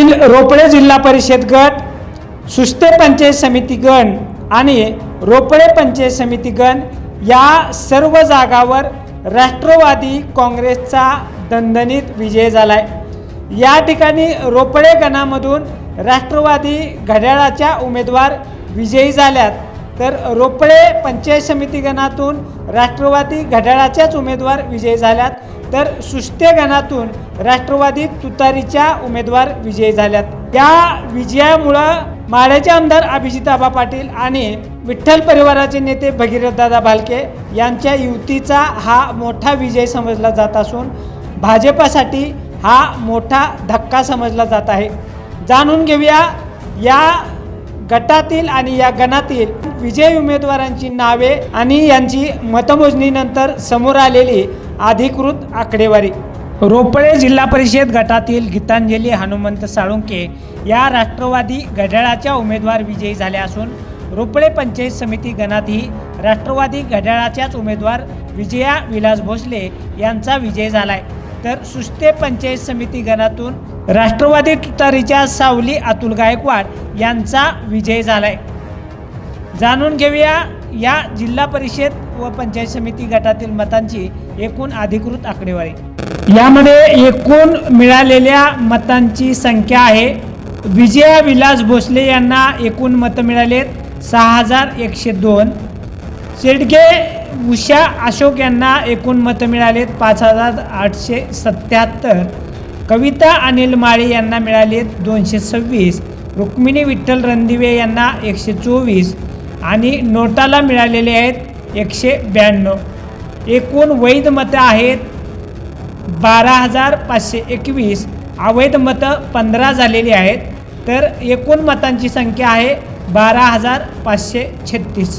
येथील रोपडे जिल्हा परिषद गट, सुस्ते पंचायत समिती गण आणि रोपडे पंचायत समिती गण या सर्व जागावर राष्ट्रवादी काँग्रेसचा दणदणीत विजय झालाय। या ठिकाणी रोपडे गणामधून राष्ट्रवादी घड्याळाच्या उमेदवार विजयी झाल्यात, तर रोपडे पंचायत समिती गणातून राष्ट्रवादी घड्याळाच्याच उमेदवार विजयी झाल्यात, तर सुस्ते गणातून राष्ट्रवादी तुतारीच्या उमेदवार विजयी झाल्यात। या विजयामुळं माढ्याचे आमदार अभिजितआबा पाटील आणि विठ्ठल परिवाराचे नेते भगीरथदादा भालके यांच्या युतीचा हा मोठा विजय समजला जात असून भाजपासाठी हा मोठा धक्का समजला जात आहे। जाणून घेऊया या गटातील आणि या गणातील विजयी उमेदवारांची नावे आणि यांची मतमोजणीनंतर समोर आलेली अधिकृत आकडेवारी। रोपडे जिल्हा परिषद गटातील गीतांजली हनुमंत साळुंके या राष्ट्रवादी घड्याळाच्या उमेदवार विजयी झाल्या असून रोपडे पंचायत समिती गणातही राष्ट्रवादी घड्याळाच्याच उमेदवार विजया विलास भोसले यांचा विजय झालाय, तर सुस्ते पंचायत समिती गणातून राष्ट्रवादी तुतारीच्या सावली अतुल गायकवाड यांचा विजय झालाय। जाणून घेऊया या जिल्हा परिषद व पंचायत समिती गटातील मतांची एकूण अधिकृत आकडेवारी। यामध्ये एकूण मिळालेल्या मतांची संख्या आहे, विजया विलास भोसले यांना एकूण मतं मिळालेत 6102, शेडगे उषा अशोक यांना एकूण मतं मिळालेत 5877, कविता अनिल माळी यांना मिळालेत 226, रुक्मिणी विठ्ठल रणदिवे यांना 124 आणि नोटाला मिळालेले आहेत 192। एकूण वैध मतं आहेत 12521, अवैध मतं 15 झालेली आहेत, तर एकूण मतांची संख्या आहे 12536।